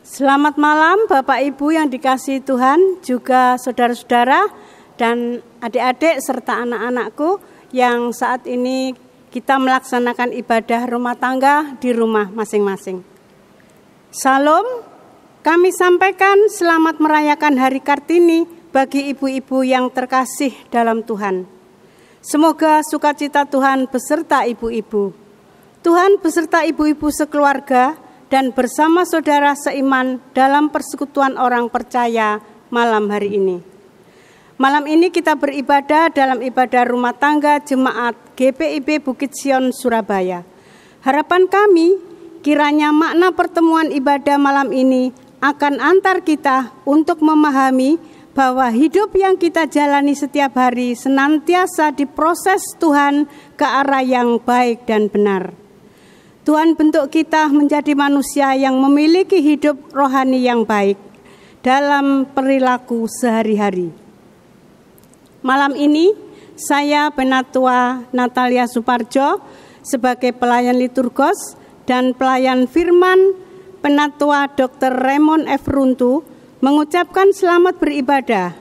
Selamat malam Bapak Ibu yang dikasihi Tuhan, juga saudara-saudara dan adik-adik serta anak-anakku yang saat ini kita melaksanakan ibadah rumah tangga di rumah masing-masing. Salam, kami sampaikan selamat merayakan Hari Kartini bagi ibu-ibu yang terkasih dalam Tuhan. Semoga sukacita Tuhan beserta ibu-ibu. Tuhan beserta ibu-ibu sekeluarga dan bersama saudara seiman dalam persekutuan orang percaya malam hari ini. Malam ini kita beribadah dalam ibadah rumah tangga Jemaat GPIB Bukit Sion Surabaya. Harapan kami kiranya makna pertemuan ibadah malam ini akan antar kita untuk memahami bahwa hidup yang kita jalani setiap hari senantiasa diproses Tuhan ke arah yang baik dan benar. Tuhan bentuk kita menjadi manusia yang memiliki hidup rohani yang baik dalam perilaku sehari-hari. Malam ini saya Penatua Natalia Suparjo sebagai pelayan liturgos dan pelayan firman Penatua Dr. Raymond F. Runtu mengucapkan selamat beribadah.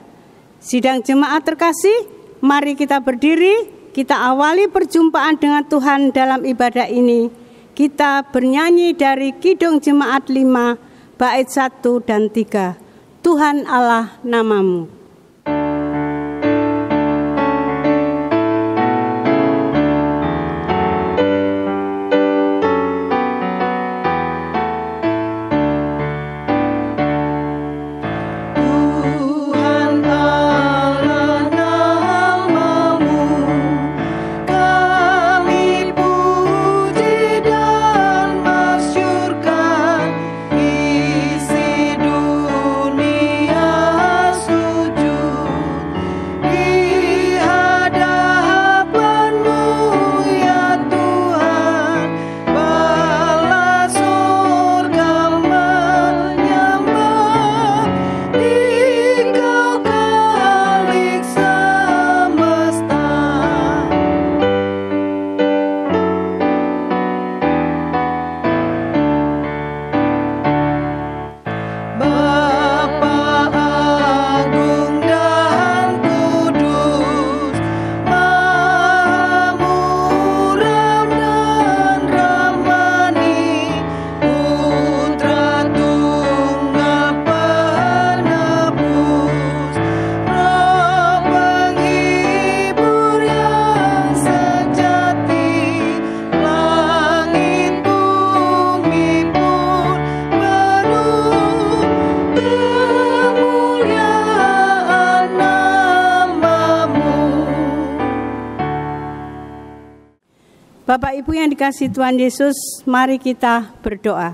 Sidang jemaat terkasih, mari kita berdiri, kita awali perjumpaan dengan Tuhan dalam ibadah ini. Kita bernyanyi dari Kidung Jemaat 5, bait 1 dan 3. Tuhan Allah namamu. Bapak Ibu yang dikasihi Tuhan Yesus, mari kita berdoa.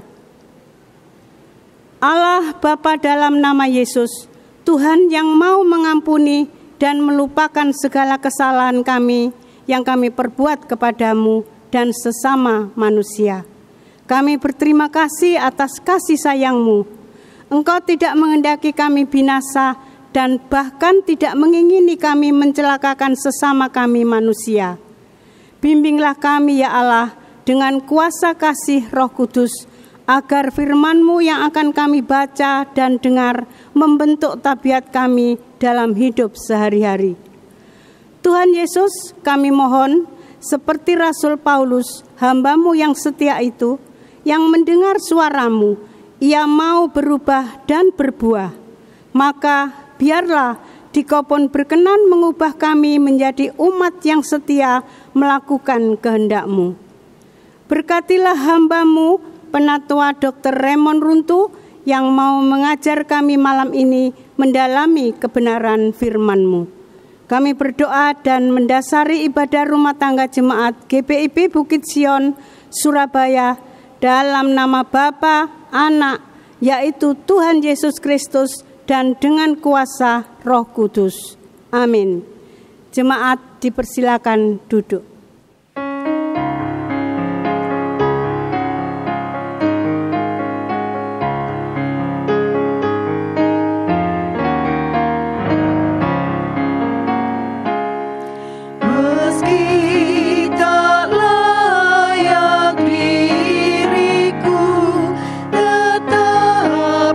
Allah Bapa dalam nama Yesus, Tuhan yang mau mengampuni dan melupakan segala kesalahan kami yang kami perbuat kepadamu dan sesama manusia. Kami berterima kasih atas kasih sayang-Mu. Engkau tidak menghendaki kami binasa dan bahkan tidak mengingini kami mencelakakan sesama kami manusia. Bimbinglah kami ya Allah dengan kuasa kasih Roh Kudus, agar firman-Mu yang akan kami baca dan dengar membentuk tabiat kami dalam hidup sehari-hari. Tuhan Yesus, kami mohon seperti Rasul Paulus, hamba-Mu yang setia itu, yang mendengar suara-Mu, ia mau berubah dan berbuah. Maka biarlah Dikau pun berkenan mengubah kami menjadi umat yang setia melakukan kehendak-Mu. Berkatilah hamba-Mu, Penatua Dr. Raymond Runtu, yang mau mengajar kami malam ini mendalami kebenaran firman-Mu. Kami berdoa dan mendasari ibadah rumah tangga Jemaat GPIB Bukit Sion, Surabaya, dalam nama Bapa, Anak, yaitu Tuhan Yesus Kristus, dan dengan kuasa Roh Kudus. Amin. Jemaat dipersilakan duduk. Meski tak layak diriku, tetap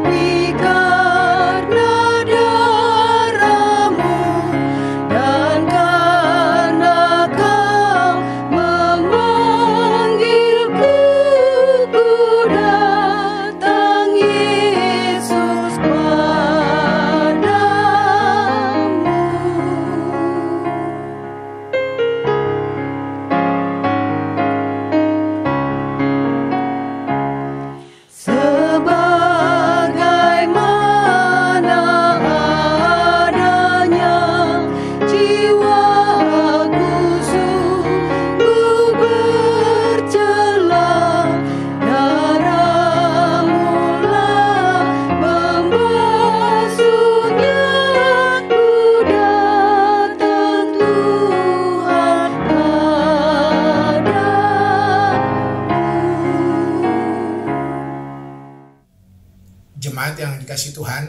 Jemaat yang dikasihi Tuhan,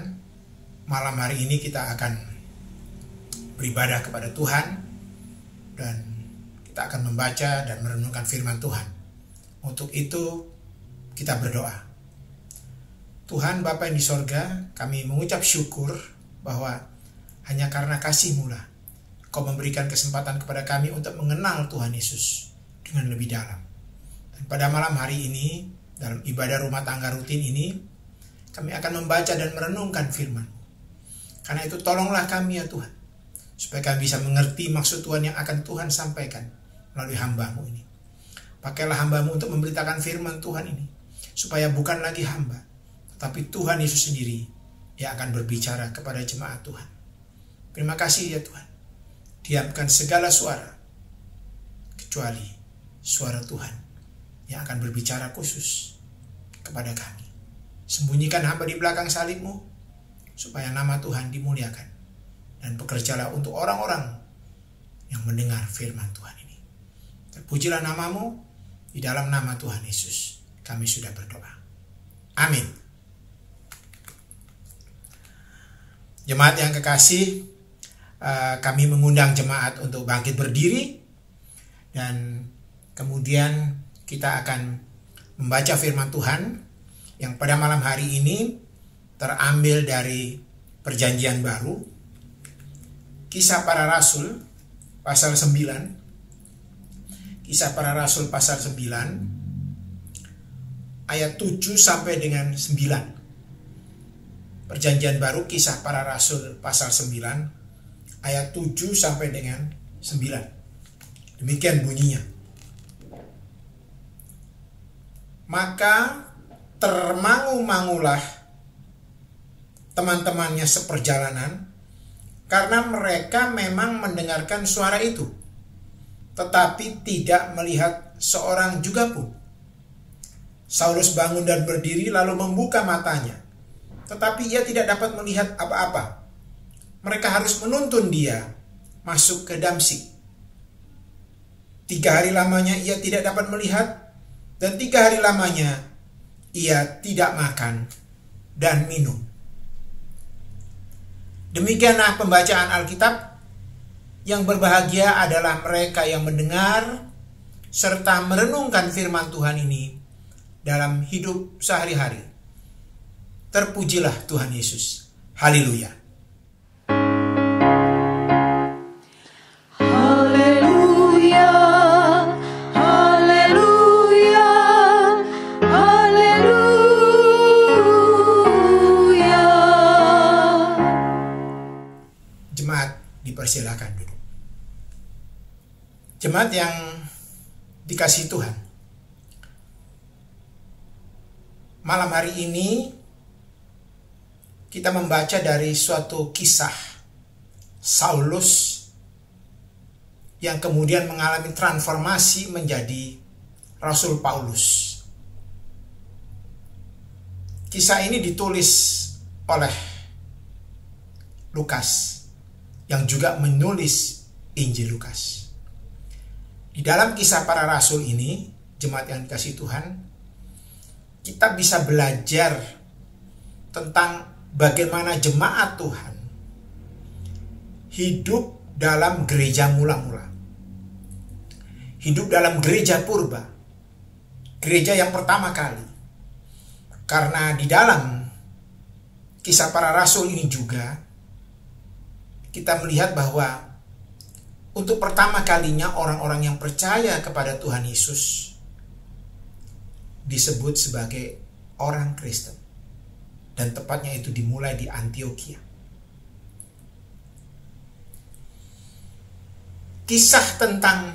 malam hari ini kita akan beribadah kepada Tuhan dan kita akan membaca dan merenungkan firman Tuhan. Untuk itu kita berdoa. Tuhan Bapa yang di sorga, kami mengucap syukur bahwa hanya karena kasih-Mu lah Kau memberikan kesempatan kepada kami untuk mengenal Tuhan Yesus dengan lebih dalam. Dan pada malam hari ini, dalam ibadah rumah tangga rutin ini, kami akan membaca dan merenungkan firman. Karena itu tolonglah kami ya Tuhan, supaya kami bisa mengerti maksud Tuhan yang akan Tuhan sampaikan melalui hamba-Mu ini. Pakailah hamba-Mu untuk memberitakan firman Tuhan ini, supaya bukan lagi hamba, tetapi Tuhan Yesus sendiri yang akan berbicara kepada jemaat Tuhan. Terima kasih ya Tuhan. Diamkan segala suara, kecuali suara Tuhan yang akan berbicara khusus kepada kami. Sembunyikan hamba di belakang salib-Mu, supaya nama Tuhan dimuliakan. Dan bekerjalah untuk orang-orang yang mendengar firman Tuhan ini. Terpujilah nama-Mu, di dalam nama Tuhan Yesus kami sudah berdoa. Amin. Jemaat yang kekasih, kami mengundang jemaat untuk bangkit berdiri. Dan kemudian kita akan membaca firman Tuhan yang pada malam hari ini terambil dari Perjanjian Baru, Kisah Para Rasul pasal 9. Kisah Para Rasul pasal 9 ayat 7 sampai dengan 9. Perjanjian Baru Kisah Para Rasul pasal 9 ayat 7 sampai dengan 9. Demikian bunyinya. Maka termangu-mangulah teman-temannya seperjalanan, karena mereka memang mendengarkan suara itu, tetapi tidak melihat seorang juga pun. Saulus bangun dan berdiri lalu membuka matanya, tetapi ia tidak dapat melihat apa-apa. Mereka harus menuntun dia masuk ke Damsyik. 3 hari lamanya ia tidak dapat melihat, dan 3 hari lamanya ia tidak makan dan minum. Demikianlah pembacaan Alkitab. Yang berbahagia adalah mereka yang mendengar serta merenungkan firman Tuhan ini dalam hidup sehari-hari. Terpujilah Tuhan Yesus. Haleluya. Silakan duduk. Jemaat yang dikasihi Tuhan, malam hari ini kita membaca dari suatu kisah Saulus yang kemudian mengalami transformasi menjadi Rasul Paulus. Kisah ini ditulis oleh Lukas, yang juga menulis Injil Lukas. Di dalam Kisah Para Rasul ini, jemaat yang dikasihi Tuhan, kita bisa belajar tentang bagaimana jemaat Tuhan hidup dalam gereja mula-mula. Hidup dalam gereja purba. Gereja yang pertama kali. Karena di dalam Kisah Para Rasul ini juga kita melihat bahwa untuk pertama kalinya orang-orang yang percaya kepada Tuhan Yesus disebut sebagai orang Kristen. Dan tepatnya itu dimulai di Antiokhia. Kisah tentang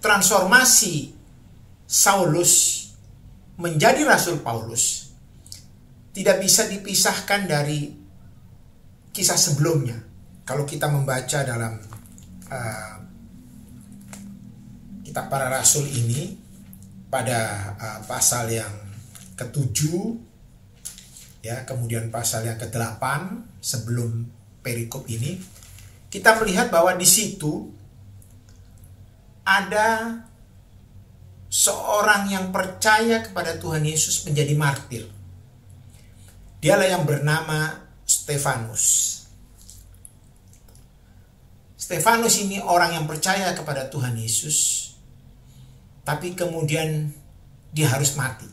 transformasi Saulus menjadi Rasul Paulus tidak bisa dipisahkan dari kisah sebelumnya. Kalau kita membaca dalam Kitab Para Rasul ini pada pasal yang ke-7 ya, kemudian pasal yang ke-8 sebelum perikop ini, kita melihat bahwa di situ ada seorang yang percaya kepada Tuhan Yesus menjadi martir. Dialah yang bernama Stefanus. Stefanus ini orang yang percaya kepada Tuhan Yesus, tapi kemudian dia harus mati.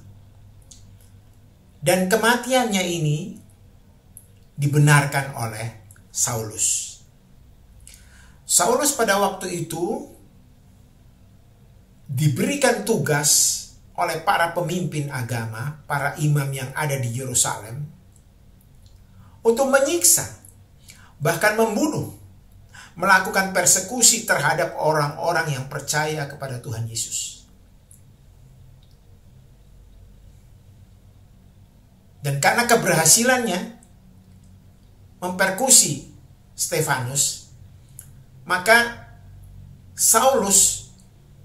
Dan kematiannya ini dibenarkan oleh Saulus. Saulus pada waktu itu diberikan tugas oleh para pemimpin agama, para imam yang ada di Yerusalem, untuk menyiksa, bahkan membunuh, melakukan persekusi terhadap orang-orang yang percaya kepada Tuhan Yesus. Dan karena keberhasilannya mempersekusi Stefanus, maka Saulus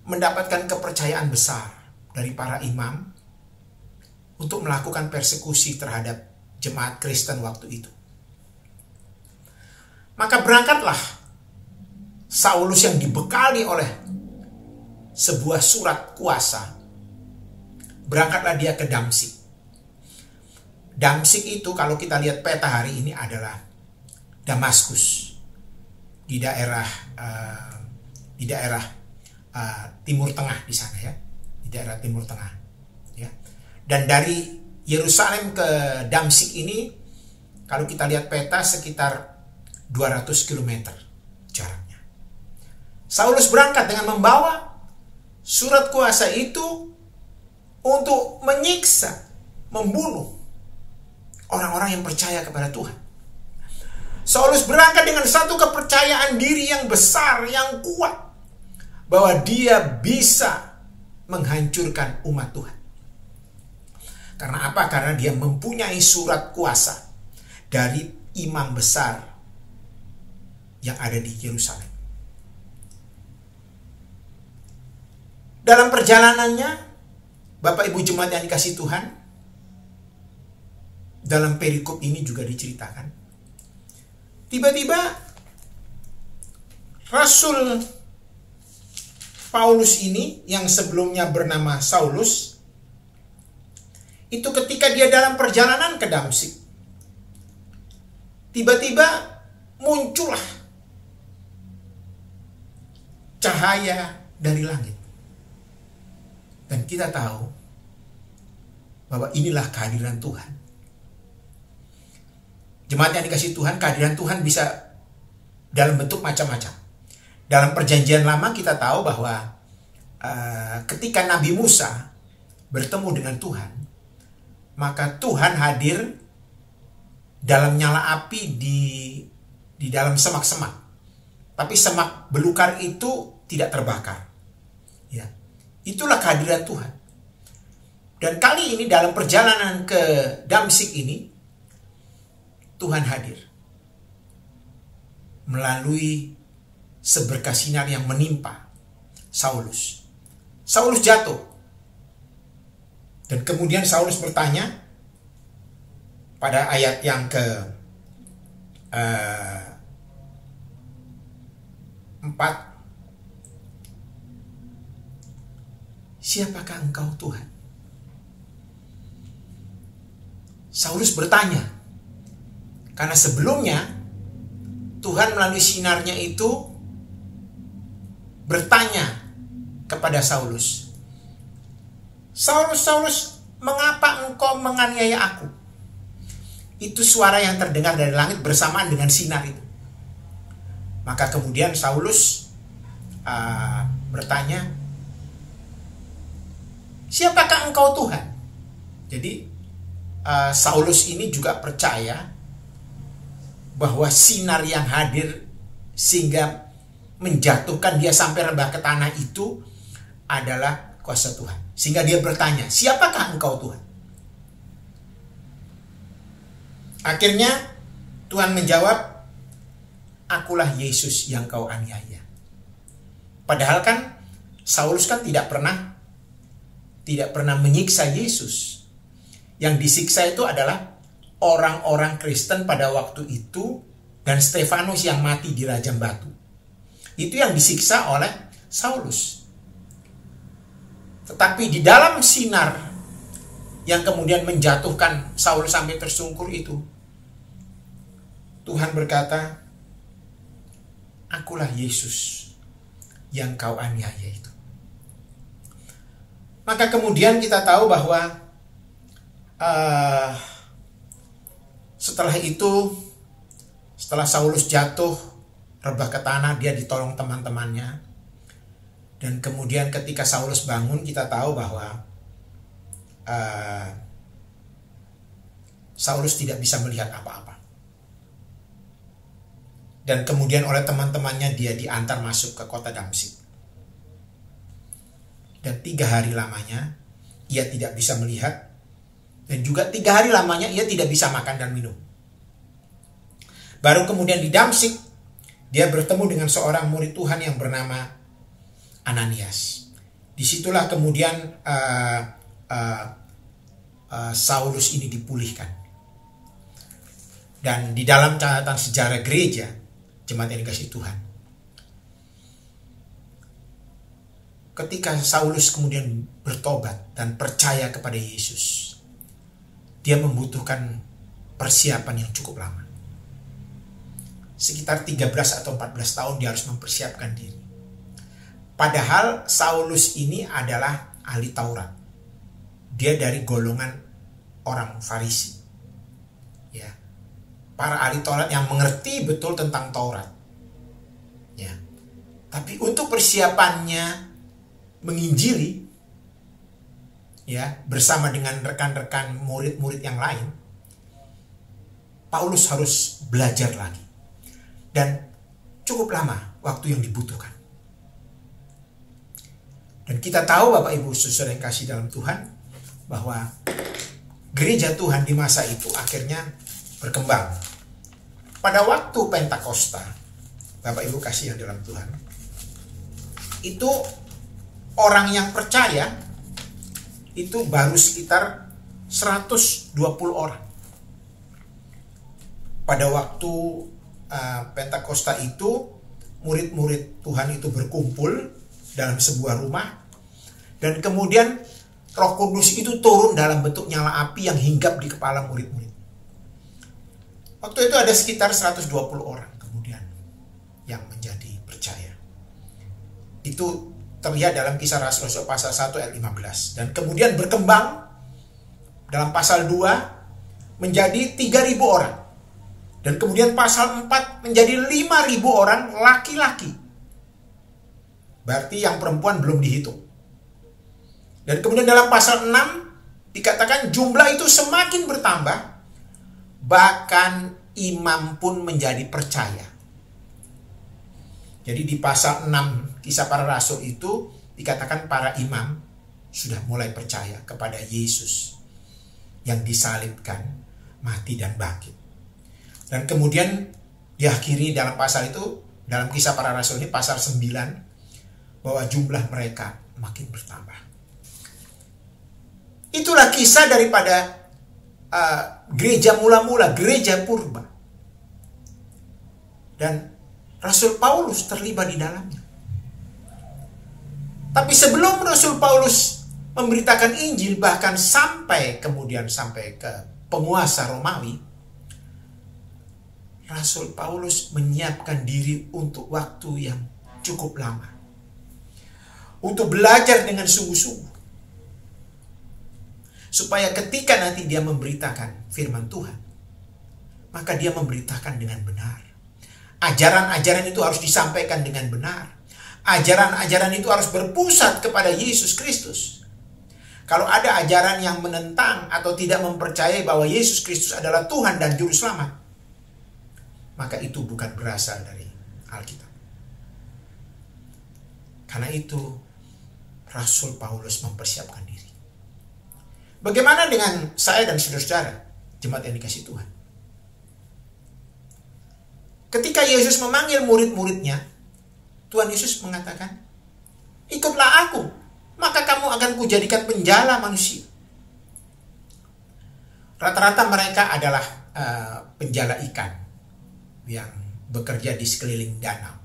mendapatkan kepercayaan besar dari para imam untuk melakukan persekusi terhadap jemaat Kristen waktu itu. Maka berangkatlah Saulus yang dibekali oleh sebuah surat kuasa. Berangkatlah dia ke Damsyik. Damsyik itu kalau kita lihat peta hari ini adalah Damaskus di daerah Timur Tengah di sana ya, di daerah Timur Tengah ya. Dan dari Yerusalem ke Damsyik ini kalau kita lihat peta sekitar 200 km jaraknya. Saulus berangkat dengan membawa surat kuasa itu untuk menyiksa, membunuh orang-orang yang percaya kepada Tuhan. Saulus berangkat dengan satu kepercayaan diri yang besar, yang kuat, bahwa dia bisa menghancurkan umat Tuhan. Karena apa? Karena dia mempunyai surat kuasa dari imam besar yang ada di Yerusalem. Dalam perjalanannya, Bapak Ibu jemaat yang dikasihi Tuhan, dalam perikop ini juga diceritakan, tiba-tiba Rasul Paulus ini yang sebelumnya bernama Saulus, itu ketika dia dalam perjalanan ke Damsyik, tiba-tiba muncullah cahaya dari langit. Dan kita tahu bahwa inilah kehadiran Tuhan. Jemaat yang dikasihi Tuhan, kehadiran Tuhan bisa dalam bentuk macam-macam. Dalam perjanjian lama kita tahu bahwa ketika Nabi Musa bertemu dengan Tuhan, maka Tuhan hadir dalam nyala api di dalam semak-semak. Tapi semak belukar itu tidak terbakar. Ya. Itulah kehadiran Tuhan. Dan kali ini dalam perjalanan ke Damsyik ini, Tuhan hadir melalui seberkas sinar yang menimpa Saulus. Saulus jatuh. Dan kemudian Saulus bertanya pada ayat yang ke 4, siapakah engkau Tuhan? Saulus bertanya, karena sebelumnya Tuhan melalui sinarnya itu bertanya kepada Saulus, Saulus, Saulus, mengapa engkau menganiaya aku? Itu suara yang terdengar dari langit bersamaan dengan sinar itu. Maka kemudian Saulus bertanya, siapakah engkau Tuhan? Jadi Saulus ini juga percaya bahwa sinar yang hadir sehingga menjatuhkan dia sampai rebah ke tanah itu adalah kuasa Tuhan. Sehingga dia bertanya, siapakah engkau Tuhan? Akhirnya Tuhan menjawab, akulah Yesus yang kau aniaya. Padahal kan Saulus kan tidak pernah menyiksa Yesus. Yang disiksa itu adalah orang-orang Kristen pada waktu itu dan Stefanus yang mati di rajam batu. Itu yang disiksa oleh Saulus. Tetapi di dalam sinar yang kemudian menjatuhkan Saulus sampai tersungkur itu, Tuhan berkata, "Akulah Yesus yang kau aniaya itu." Maka kemudian kita tahu bahwa setelah itu, setelah Saulus jatuh rebah ke tanah, dia ditolong teman-temannya. Dan kemudian ketika Saulus bangun, kita tahu bahwa Saulus tidak bisa melihat apa-apa. Dan kemudian oleh teman-temannya dia diantar masuk ke kota Damsyik. Dan 3 hari lamanya ia tidak bisa melihat. Dan juga 3 hari lamanya ia tidak bisa makan dan minum. Baru kemudian di Damsyik dia bertemu dengan seorang murid Tuhan yang bernama Ananias. Disitulah kemudian Saulus ini dipulihkan. Dan di dalam catatan sejarah gereja, jemaat yang dikasihi Tuhan, ketika Saulus kemudian bertobat dan percaya kepada Yesus, dia membutuhkan persiapan yang cukup lama. Sekitar 13 atau 14 tahun dia harus mempersiapkan diri. Padahal Saulus ini adalah ahli Taurat. Dia dari golongan orang Farisi. Ya. Para ahli Taurat yang mengerti betul tentang Taurat. Ya. Tapi untuk persiapannya menginjili, ya, bersama dengan rekan-rekan murid-murid yang lain, Paulus harus belajar lagi. Dan cukup lama waktu yang dibutuhkan. Dan kita tahu Bapak Ibu Saudara yang kasih dalam Tuhan, bahwa gereja Tuhan di masa itu akhirnya berkembang. Pada waktu Pentakosta, Bapak Ibu kasih yang dalam Tuhan, itu orang yang percaya itu baru sekitar 120 orang. Pada waktu Pentakosta itu, murid-murid Tuhan itu berkumpul dalam sebuah rumah, dan kemudian Roh Kudus itu turun dalam bentuk nyala api yang hinggap di kepala murid-murid. Waktu itu ada sekitar 120 orang kemudian yang menjadi percaya. Itu terlihat dalam Kisah Rasul-Rasul pasal 1 ayat 15. Dan kemudian berkembang dalam pasal 2 menjadi 3.000 orang. Dan kemudian pasal 4 menjadi 5.000 orang laki-laki. Berarti yang perempuan belum dihitung. Dan kemudian dalam pasal 6 dikatakan jumlah itu semakin bertambah. Bahkan imam pun menjadi percaya. Jadi di pasal 6 Kisah Para Rasul itu dikatakan para imam sudah mulai percaya kepada Yesus yang disalibkan, mati dan bangkit. Dan kemudian diakhiri dalam pasal itu, dalam Kisah Para Rasul ini pasal 9, bahwa jumlah mereka makin bertambah. Itulah kisah daripada gereja mula-mula, gereja purba. Dan Rasul Paulus terlibat di dalamnya. Tapi sebelum Rasul Paulus memberitakan Injil, bahkan sampai ke penguasa Romawi, Rasul Paulus menyiapkan diri untuk waktu yang cukup lama. Untuk belajar dengan sungguh-sungguh. Supaya ketika nanti dia memberitakan firman Tuhan, maka dia memberitakan dengan benar. Ajaran-ajaran itu harus disampaikan dengan benar. Ajaran-ajaran itu harus berpusat kepada Yesus Kristus. Kalau ada ajaran yang menentang atau tidak mempercayai bahwa Yesus Kristus adalah Tuhan dan Juru Selamat, maka itu bukan berasal dari Alkitab. Karena itu Rasul Paulus mempersiapkan diri. Bagaimana dengan saya dan saudara-saudara, jemaat yang dikasihi Tuhan? Ketika Yesus memanggil murid-muridnya, Tuhan Yesus mengatakan, "Ikutlah aku, maka kamu akan kujadikan penjala manusia." Rata-rata mereka adalah penjala ikan yang bekerja di sekeliling danau.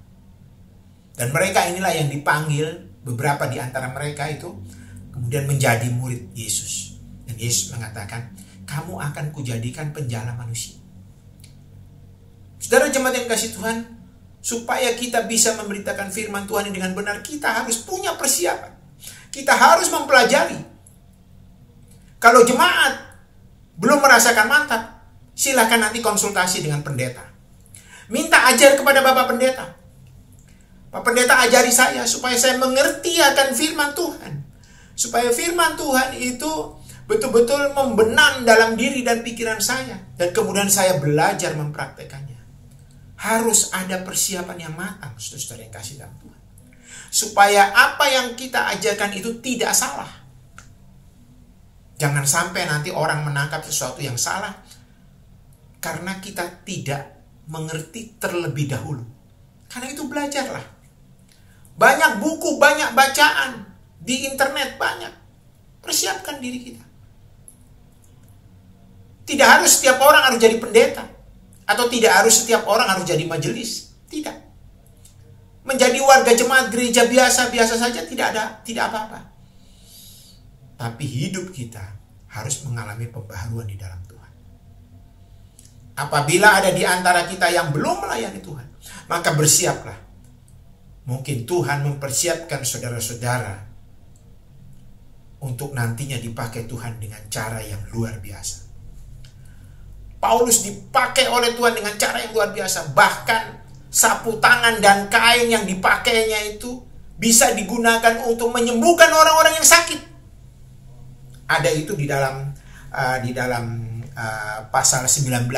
Dan mereka inilah yang dipanggil, beberapa di antara mereka itu kemudian menjadi murid Yesus. Dan Yesus mengatakan, kamu akan kujadikan penjala manusia. Saudara jemaat yang kasih Tuhan, supaya kita bisa memberitakan firman Tuhan dengan benar, kita harus punya persiapan. Kita harus mempelajari. Kalau jemaat belum merasakan mantap, silakan nanti konsultasi dengan pendeta. Minta ajar kepada Bapak Pendeta. Pak Pendeta ajari saya supaya saya mengerti akan firman Tuhan. Supaya firman Tuhan itu betul-betul membenam dalam diri dan pikiran saya. Dan kemudian saya belajar mempraktekannya. Harus ada persiapan yang matang, saudara-saudara yang kasih dalam Tuhan. Supaya apa yang kita ajarkan itu tidak salah. Jangan sampai nanti orang menangkap sesuatu yang salah karena kita tidak mengerti terlebih dahulu. Karena itu belajarlah. Banyak buku, banyak bacaan di internet, banyak. Persiapkan diri kita. Tidak harus setiap orang harus jadi pendeta. Atau tidak harus setiap orang harus jadi majelis. Tidak. Menjadi warga jemaat gereja biasa-biasa saja tidak apa-apa. Tapi hidup kita harus mengalami pembaharuan di dalam Tuhan. Apabila ada di antara kita yang belum melayani Tuhan, maka bersiaplah. Mungkin Tuhan mempersiapkan saudara-saudara untuk nantinya dipakai Tuhan dengan cara yang luar biasa. Paulus dipakai oleh Tuhan dengan cara yang luar biasa. Bahkan sapu tangan dan kain yang dipakainya itu bisa digunakan untuk menyembuhkan orang-orang yang sakit. Ada itu di dalam pasal 19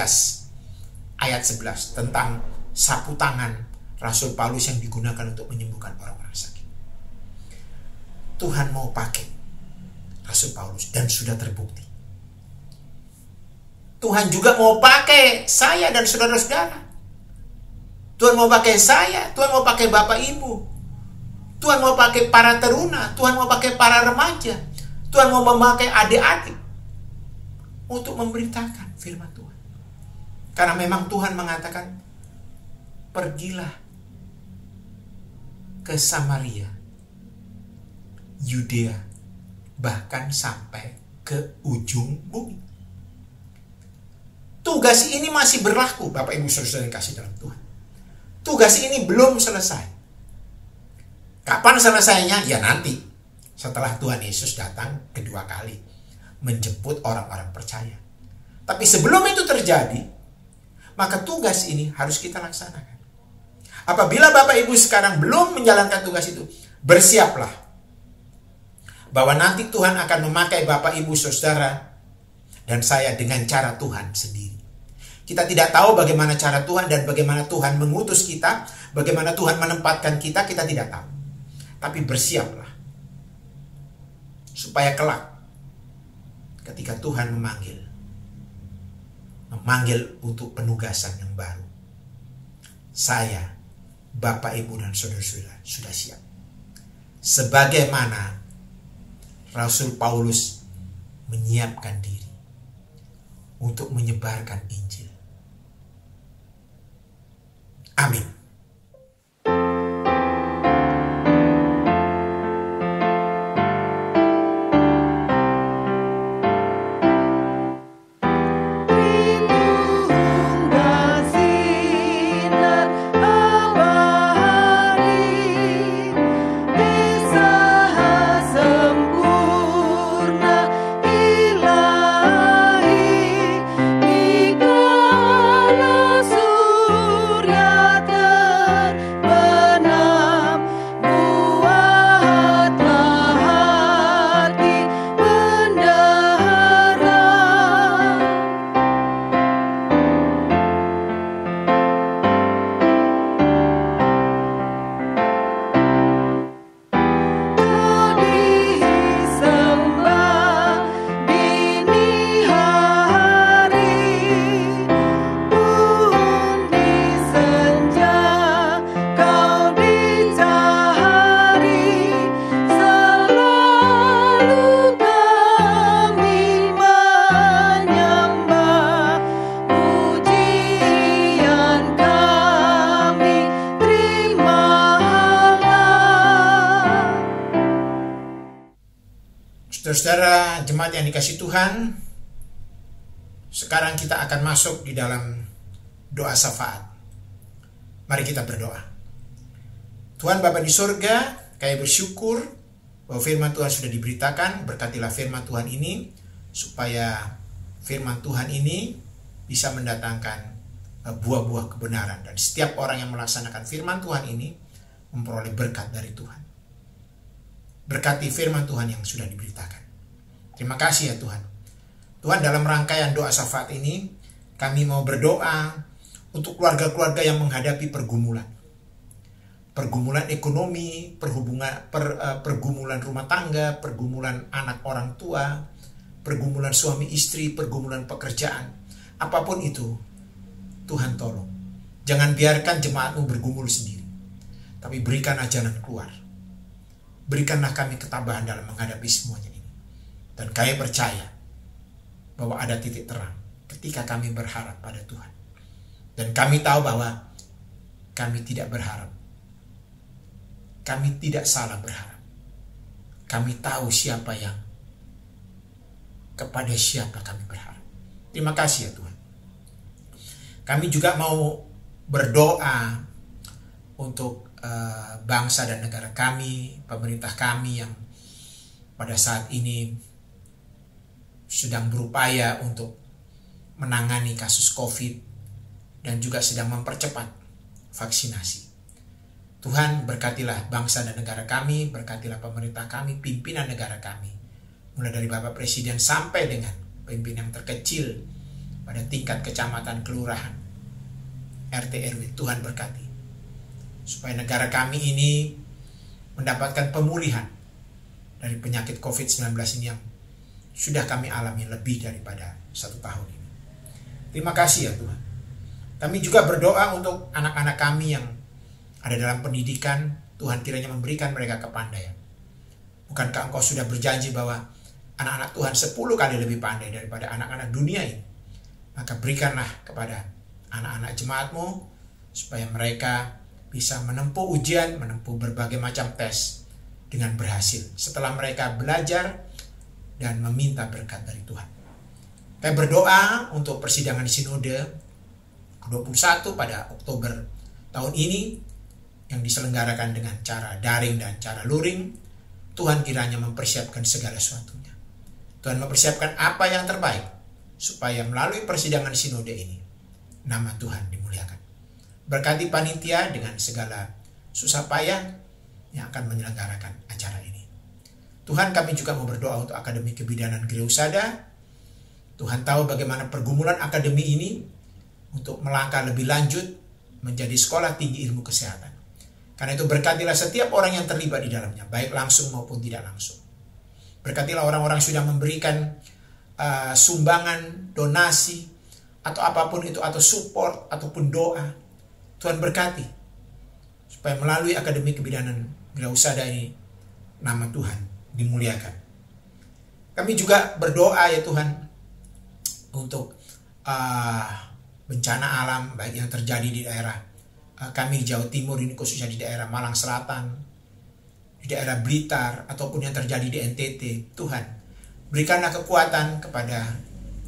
ayat 11 tentang sapu tangan Rasul Paulus yang digunakan untuk menyembuhkan orang-orang sakit. Tuhan mau pakai Rasul Paulus dan sudah terbukti. Tuhan juga mau pakai saya dan saudara-saudara. Tuhan mau pakai saya, Tuhan mau pakai Bapak Ibu. Tuhan mau pakai para teruna, Tuhan mau pakai para remaja. Tuhan mau memakai adik-adik untuk memberitakan firman Tuhan. Karena memang Tuhan mengatakan, pergilah ke Samaria, Yudea, bahkan sampai ke ujung bumi. Tugas ini masih berlaku, Bapak Ibu Saudara yang kasih dalam Tuhan. Tugas ini belum selesai. Kapan selesainya? Ya nanti, setelah Tuhan Yesus datang kedua kali, menjemput orang-orang percaya. Tapi sebelum itu terjadi, maka tugas ini harus kita laksanakan. Apabila Bapak Ibu sekarang belum menjalankan tugas itu, bersiaplah. Bahwa nanti Tuhan akan memakai Bapak Ibu Saudara dan saya dengan cara Tuhan sendiri. Kita tidak tahu bagaimana cara Tuhan dan bagaimana Tuhan mengutus kita, bagaimana Tuhan menempatkan kita, kita tidak tahu. Tapi bersiaplah. Supaya kelak, ketika Tuhan memanggil untuk penugasan yang baru, saya, Bapak, Ibu, dan saudara-saudara sudah siap. Sebagaimana Rasul Paulus menyiapkan diri untuk menyebarkan Injil. Amin. Surya Saudara-saudara jemaat yang dikasihi Tuhan, sekarang kita akan masuk di dalam doa syafaat. Mari kita berdoa. Tuhan Bapa di surga, kami bersyukur bahwa firman Tuhan sudah diberitakan. Berkatilah firman Tuhan ini, supaya firman Tuhan ini bisa mendatangkan buah-buah kebenaran. Dan setiap orang yang melaksanakan firman Tuhan ini memperoleh berkat dari Tuhan. Berkati firman Tuhan yang sudah diberitakan. Terima kasih ya Tuhan. Tuhan, dalam rangkaian doa syafaat ini, kami mau berdoa untuk keluarga-keluarga yang menghadapi pergumulan. Pergumulan ekonomi, pergumulan rumah tangga, pergumulan anak orang tua, pergumulan suami istri, pergumulan pekerjaan. Apapun itu, Tuhan tolong. Jangan biarkan jemaat-Mu bergumul sendiri, tapi berikanlah jalan keluar. Berikanlah kami ketabahan dalam menghadapi semuanya ini. Dan kami percaya bahwa ada titik terang ketika kami berharap pada Tuhan. Dan kami tahu bahwa kami tidak berharap. Kami tidak salah berharap. Kami tahu siapa yang, kepada siapa kami berharap. Terima kasih ya Tuhan. Kami juga mau berdoa untuk bangsa dan negara kami, pemerintah kami yang pada saat ini sedang berupaya untuk menangani kasus COVID dan juga sedang mempercepat vaksinasi. Tuhan, berkatilah bangsa dan negara kami, berkatilah pemerintah kami, pimpinan negara kami, mulai dari Bapak Presiden sampai dengan pimpinan terkecil pada tingkat kecamatan, kelurahan, RT RW. Tuhan berkati supaya negara kami ini mendapatkan pemulihan dari penyakit COVID-19 ini yang sudah kami alami lebih daripada 1 tahun ini. Terima kasih ya Tuhan. Kami juga berdoa untuk anak-anak kami yang ada dalam pendidikan. Tuhan kiranya memberikan mereka kepandaian. Bukankah Engkau sudah berjanji bahwa anak-anak Tuhan 10 kali lebih pandai daripada anak-anak dunia ini? Maka berikanlah kepada anak-anak jemaat-Mu supaya mereka bisa menempuh ujian, menempuh berbagai macam tes dengan berhasil setelah mereka belajar dan meminta berkat dari Tuhan. Saya berdoa untuk persidangan sinode ke-21 pada Oktober tahun ini yang diselenggarakan dengan cara daring dan cara luring. Tuhan kiranya mempersiapkan segala sesuatunya. Tuhan mempersiapkan apa yang terbaik supaya melalui persidangan sinode ini nama Tuhan dimuliakan. Berkati panitia dengan segala susah payah yang akan menyelenggarakan acara ini. Tuhan, kami juga mau berdoa untuk Akademi Kebidanan Gereusada. Tuhan tahu bagaimana pergumulan akademi ini untuk melangkah lebih lanjut menjadi sekolah tinggi ilmu kesehatan. Karena itu berkatilah setiap orang yang terlibat di dalamnya, baik langsung maupun tidak langsung. Berkatilah orang-orang sudah memberikan sumbangan, donasi, atau apapun itu, atau support, ataupun doa. Tuhan berkati supaya melalui Akademi Kebidanan Gereusada ini nama Tuhan dimuliakan. Kami juga berdoa ya Tuhan untuk bencana alam baik yang terjadi di daerah kami di Jawa Timur ini, khususnya di daerah Malang Selatan, di daerah Blitar, ataupun yang terjadi di NTT. Tuhan, berikanlah kekuatan kepada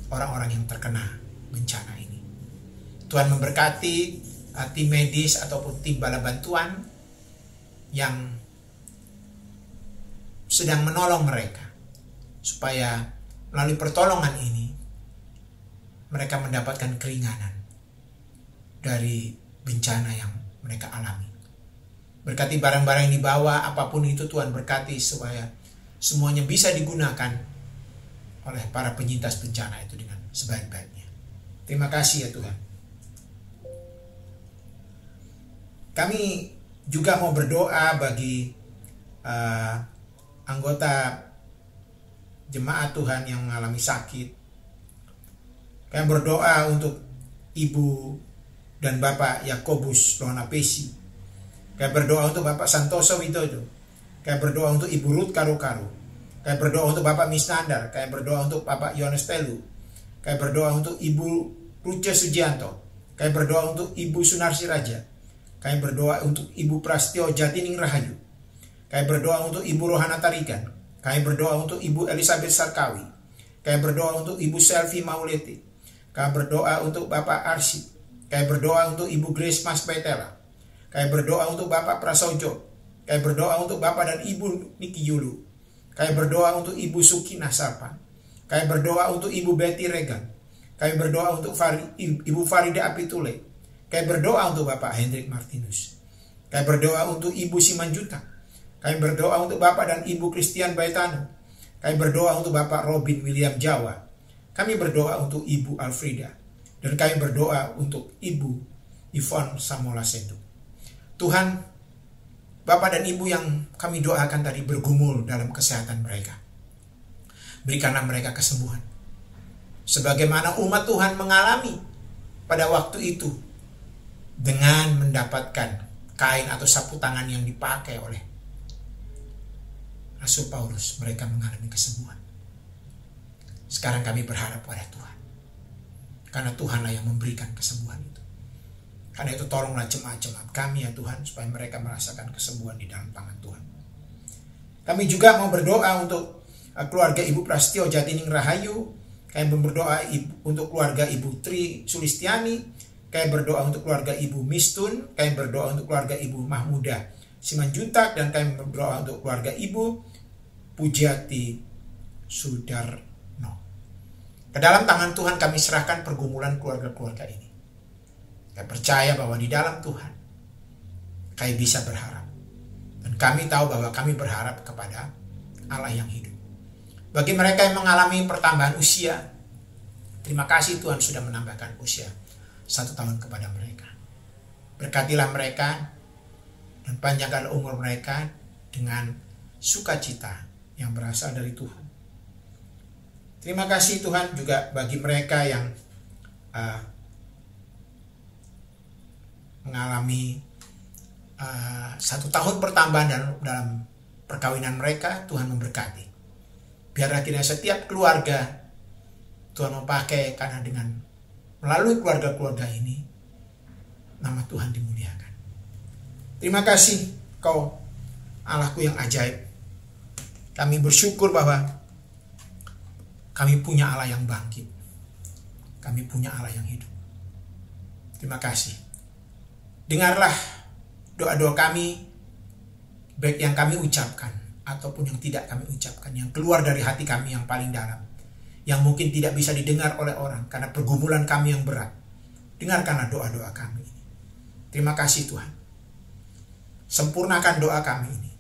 orang-orang yang terkena bencana ini. Tuhan memberkati tim medis ataupun tim bala bantuan yang sedang menolong mereka, supaya melalui pertolongan ini mereka mendapatkan keringanan dari bencana yang mereka alami. Berkati barang-barang yang dibawa, apapun itu Tuhan berkati supaya semuanya bisa digunakan oleh para penyintas bencana itu dengan sebaik-baiknya. Terima kasih ya Tuhan. Kami juga mau berdoa bagi anggota jemaat Tuhan yang mengalami sakit. Kami berdoa untuk Ibu dan Bapak Yakobus Lonapesi. Kami berdoa untuk Bapak Santoso Widodo. Kami berdoa untuk Ibu Ruth Karu-Karu. Kami berdoa untuk Bapak Misnandar. Kami berdoa untuk Bapak Yones Telu. Kami berdoa untuk Ibu Ruce Sujianto. Kami berdoa untuk Ibu Sunarsi Raja. Kami berdoa untuk Ibu Prastio Jatining Rahayu. Kami berdoa untuk Ibu Rohana Tarigan. Kami berdoa untuk Ibu Elizabeth Sarkawi. Kami berdoa untuk Ibu Selvi Mauleti. Kami berdoa untuk Bapak Arsi. Kami berdoa untuk Ibu Grace Mas Betela. Kami berdoa untuk Bapak Prasojo. Kami berdoa untuk Bapak dan Ibu Niki Yulu. Kami berdoa untuk Ibu Sukina Sarpan. Kami berdoa untuk Ibu Betty Regan. Kami berdoa untuk Ibu Farida Apitule. Kami berdoa untuk Bapak Hendrik Martinus. Kami berdoa untuk Ibu Simanjuta. Kami berdoa untuk Bapak dan Ibu Christian Baitano. Kami berdoa untuk Bapak Robin William Jawa. Kami berdoa untuk Ibu Alfrida. Dan kami berdoa untuk Ibu Yvonne Samola Setu. Tuhan, Bapak dan Ibu yang kami doakan tadi bergumul dalam kesehatan mereka. Berikanlah mereka kesembuhan. Sebagaimana umat Tuhan mengalami pada waktu itu dengan mendapatkan kain atau sapu tangan yang dipakai oleh Rasul Paulus, mereka mengalami kesembuhan. Sekarang kami berharap pada Tuhan, karena Tuhanlah yang memberikan kesembuhan itu. Karena itu tolonglah jemaat-jemaat kami ya Tuhan, supaya mereka merasakan kesembuhan di dalam tangan Tuhan. Kami juga mau berdoa untuk keluarga Ibu Prastio Jatining Rahayu. Kami berdoa untuk keluarga Ibu Tri Sulistiani. Kami berdoa untuk keluarga Ibu Mistun. Kami berdoa untuk keluarga Ibu Mahmuda Simanjuntak. Dan kami berdoa untuk keluarga Ibu Pujiati Sudarno. Ke dalam tangan Tuhan kami serahkan pergumulan keluarga-keluarga ini. Kami percaya bahwa di dalam Tuhan kami bisa berharap. Dan kami tahu bahwa kami berharap kepada Allah yang hidup. Bagi mereka yang mengalami pertambahan usia, terima kasih Tuhan sudah menambahkan usia 1 tahun kepada mereka. Berkatilah mereka dan panjangkan umur mereka dengan sukacita yang berasal dari Tuhan. Terima kasih Tuhan juga bagi mereka yang mengalami 1 tahun pertambahan dalam perkawinan mereka. Tuhan memberkati. Biarlah kiranya setiap keluarga Tuhan memakai, karena dengan melalui keluarga-keluarga ini nama Tuhan dimuliakan. Terima kasih Kau Allahku yang ajaib. Kami bersyukur bahwa kami punya Allah yang bangkit. Kami punya Allah yang hidup. Terima kasih. Dengarlah doa-doa kami, baik yang kami ucapkan ataupun yang tidak kami ucapkan, yang keluar dari hati kami yang paling dalam, yang mungkin tidak bisa didengar oleh orang karena pergumulan kami yang berat. Dengarkanlah doa-doa kami ini. Terima kasih Tuhan. Sempurnakan doa kami ini,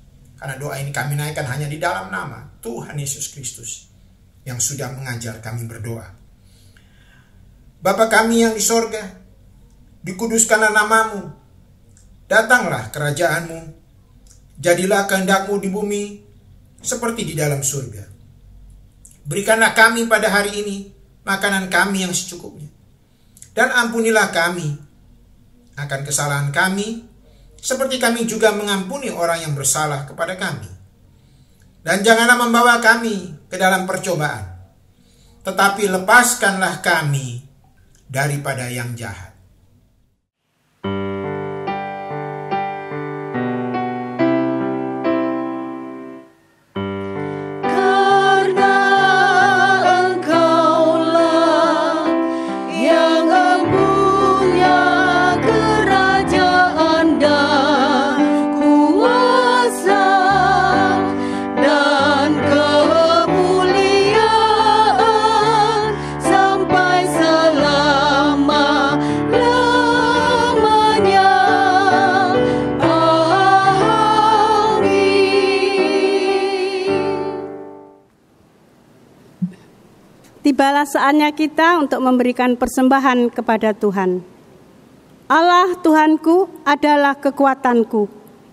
karena doa ini kami naikkan hanya di dalam nama Tuhan Yesus Kristus yang sudah mengajar kami berdoa. Bapa kami yang di sorga, dikuduskanlah namamu, datanglah kerajaanmu, jadilah kehendak-Mu di bumi seperti di dalam surga. Berikanlah kami pada hari ini makanan kami yang secukupnya. Dan ampunilah kami akan kesalahan kami, seperti kami juga mengampuni orang yang bersalah kepada kami. Dan janganlah membawa kami ke dalam percobaan, tetapi lepaskanlah kami daripada yang jahat. Tibalah saatnya kita untuk memberikan persembahan kepada Tuhan. Allah Tuhanku adalah kekuatanku.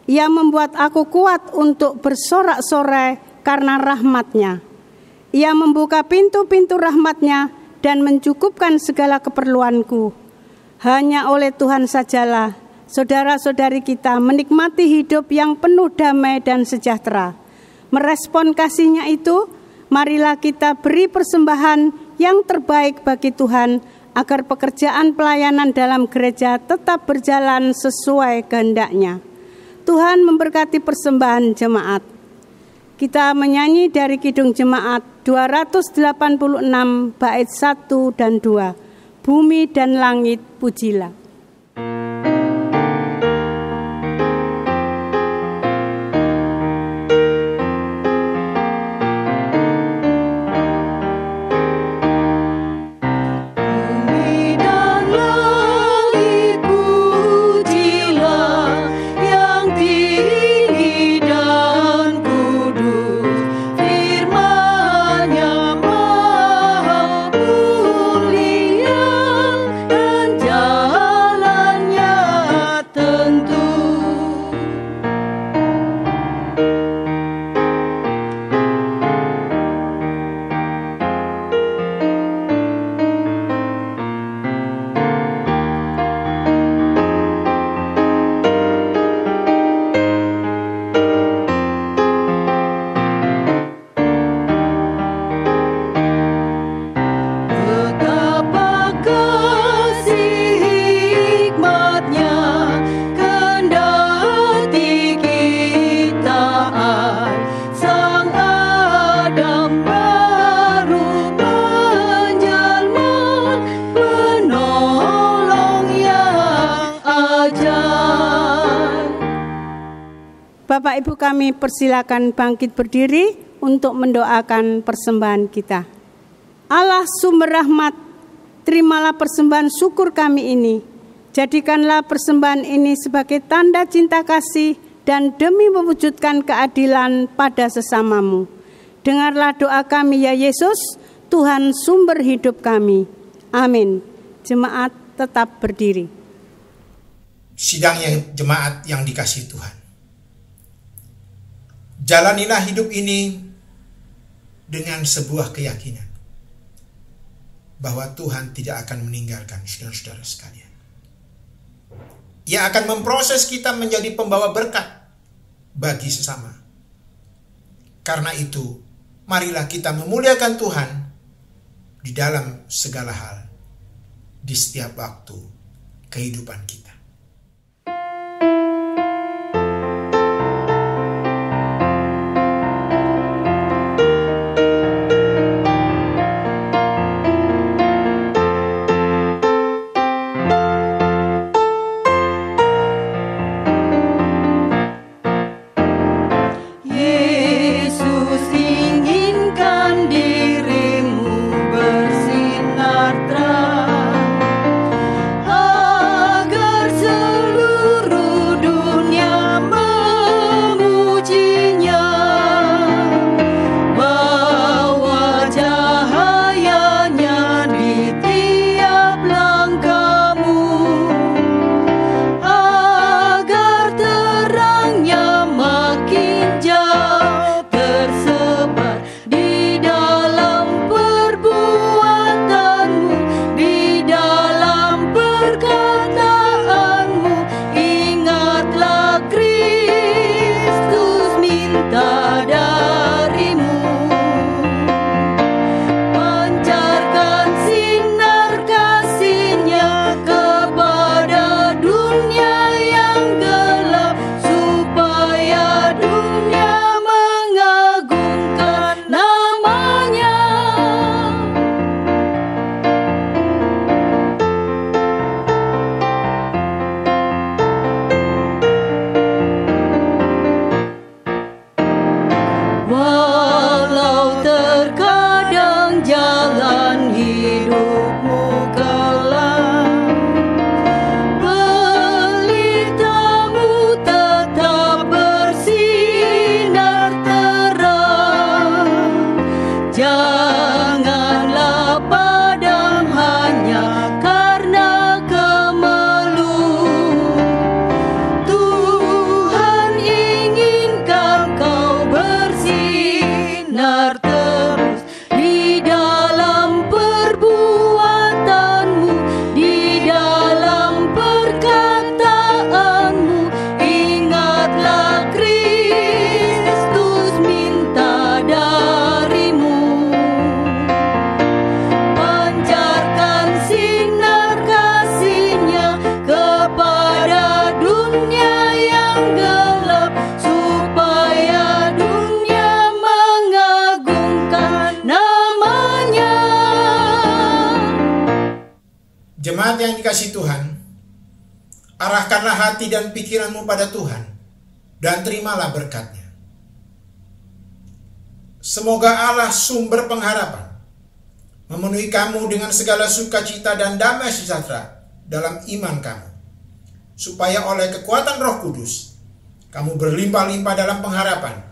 Ia membuat aku kuat untuk bersorak-sorai karena rahmat-Nya. Ia membuka pintu-pintu rahmat-Nya dan mencukupkan segala keperluanku. Hanya oleh Tuhan sajalah saudara-saudari kita menikmati hidup yang penuh damai dan sejahtera. Merespon kasih-Nya itu, marilah kita beri persembahan yang terbaik bagi Tuhan, agar pekerjaan pelayanan dalam gereja tetap berjalan sesuai kehendak-Nya. Tuhan memberkati persembahan jemaat. Kita menyanyi dari Kidung Jemaat 286 bait 1 dan 2. Bumi dan langit pujilah. Bapak Ibu, kami persilakan bangkit berdiri untuk mendoakan persembahan kita. Allah sumber rahmat, terimalah persembahan syukur kami ini. Jadikanlah persembahan ini sebagai tanda cinta kasih dan demi mewujudkan keadilan pada sesamamu. Dengarlah doa kami ya Yesus, Tuhan sumber hidup kami. Amin. Jemaat tetap berdiri. Sidangnya jemaat yang dikasihi Tuhan. Jalanilah hidup ini dengan sebuah keyakinan bahwa Tuhan tidak akan meninggalkan saudara-saudara sekalian. Ia akan memproses kita menjadi pembawa berkat bagi sesama. Karena itu, marilah kita memuliakan Tuhan di dalam segala hal, di setiap waktu kehidupan kita. jemaat yang dikasihi Tuhan, arahkanlah hati dan pikiranmu pada Tuhan dan terimalah berkat-Nya. Semoga Allah sumber pengharapan memenuhi kamu dengan segala sukacita dan damai sejahtera dalam iman kamu, supaya oleh kekuatan Roh Kudus kamu berlimpah-limpah dalam pengharapan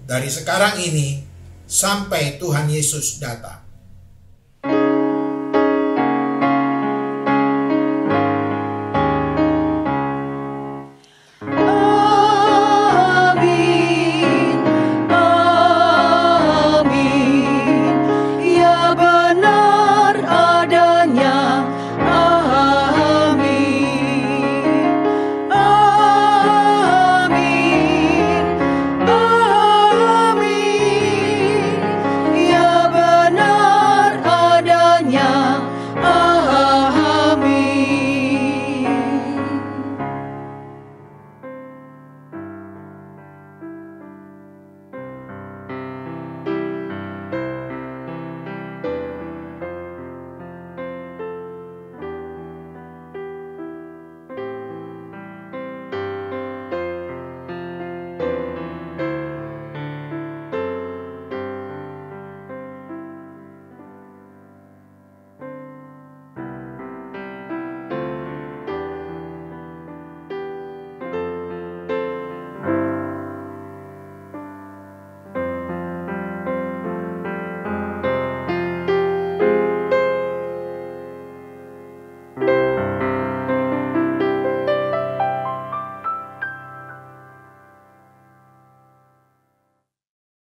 dari sekarang ini sampai Tuhan Yesus datang.